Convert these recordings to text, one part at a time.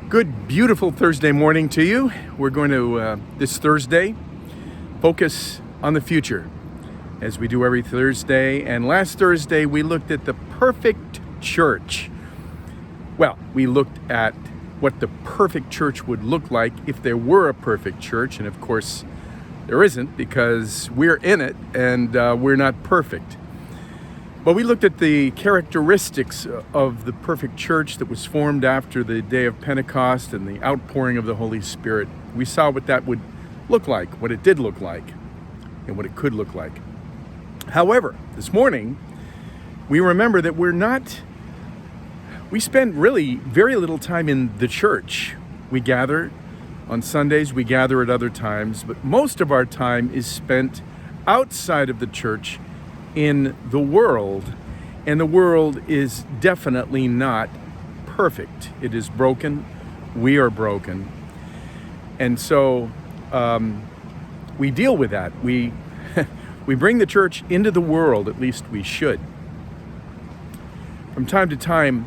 Good, beautiful Thursday morning to you. We're going to, this Thursday, focus on the future, as we do every Thursday. And last Thursday, we looked at the perfect church. Well, we looked at what the perfect church would look like if there were a perfect church. And of course, there isn't, because we're in it and we're not perfect. But we looked at the characteristics of the perfect church that was formed after the day of Pentecost and the outpouring of the Holy Spirit. We saw what that would look like, what it did look like, and what it could look like. However, this morning, we remember that we spend really very little time in the church. We gather on Sundays, we gather at other times, but most of our time is spent outside of the church in the world, and the world is definitely not perfect. It is broken. We are broken. And so we deal with that. We bring the church into the world, at least we should. From time to time,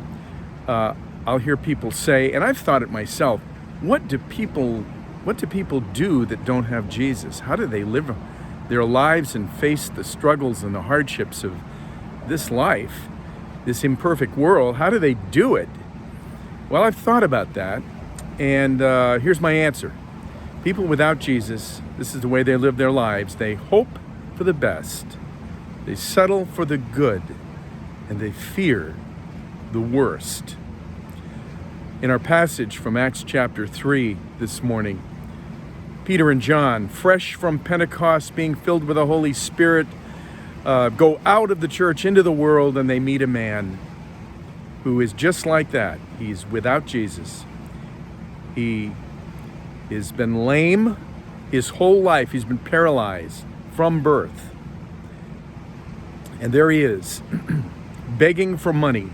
I'll hear people say, and I've thought it myself, what do people do that don't have Jesus? How do they live their lives and face the struggles and the hardships of this life, this imperfect world? How do they do it? Well, I've thought about that, and here's my answer. People without Jesus, this is the way they live their lives. They hope for the best, they settle for the good, and they fear the worst. In our passage from Acts chapter 3 this morning, Peter and John, fresh from Pentecost, being filled with the Holy Spirit, go out of the church into the world, and they meet a man who is just like that. He's without Jesus. He has been lame his whole life. He's been paralyzed from birth. And there he is, begging for money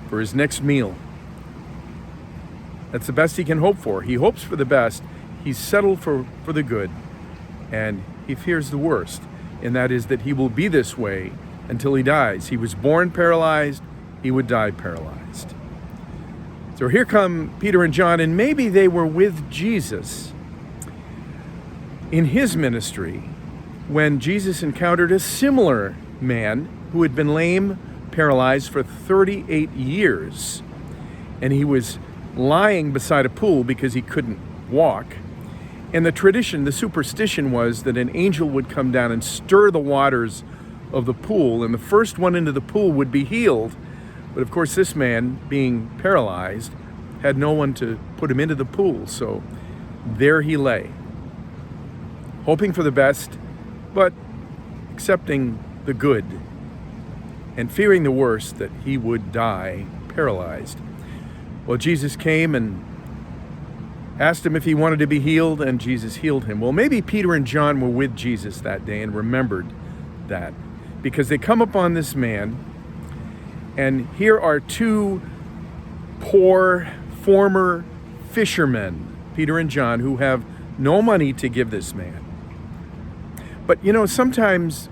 for his next meal. That's the best he can hope for. He hopes for the best. He's settled for the good, and he fears the worst, and that is that he will be this way until he dies. He was born paralyzed, he would die paralyzed. So here come Peter and John, and maybe they were with Jesus in his ministry when Jesus encountered a similar man who had been lame, paralyzed for 38 years, and he was lying beside a pool because he couldn't walk. And the tradition, the superstition was that an angel would come down and stir the waters of the pool, and the first one into the pool would be healed. But of course, this man, being paralyzed, had no one to put him into the pool. So there he lay, hoping for the best, but accepting the good and fearing the worst, that he would die paralyzed. Well, Jesus came and asked him if he wanted to be healed, and Jesus healed him. Well, maybe Peter and John were with Jesus that day and remembered that, because they come upon this man, and here are two poor former fishermen, Peter and John, who have no money to give this man. But you know, sometimes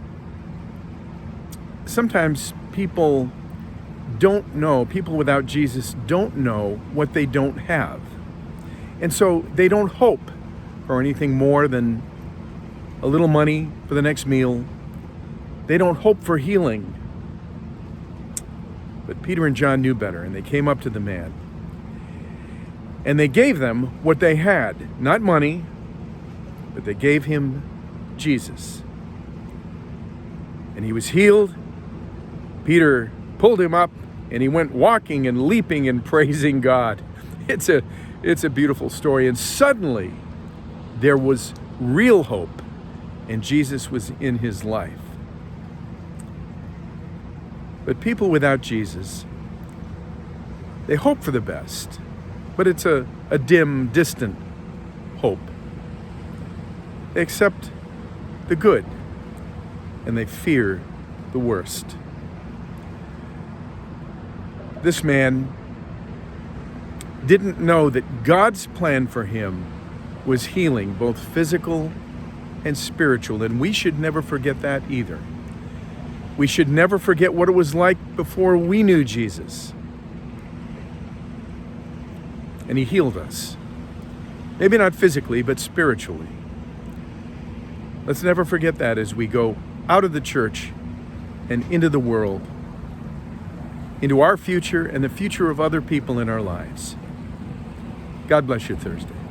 people don't know, people without Jesus don't know what they don't have. And so they don't hope for anything more than a little money for the next meal. They don't hope for healing. But Peter and John knew better, and they came up to the man. And they gave them what they had. Not money, but they gave him Jesus. And he was healed. Peter pulled him up, and he went walking and leaping and praising God. It's a beautiful story. And suddenly there was real hope, and Jesus was in his life. But people without Jesus, they hope for the best, but it's a dim, distant hope. They accept the good, and they fear the worst. This man didn't know that God's plan for him was healing, both physical and spiritual, and we should never forget that either. We should never forget what it was like before we knew Jesus. and He healed us. Maybe not physically, but spiritually. Let's never forget that as we go out of the church and into the world, into our future and the future of other people in our lives. God bless you Thursday.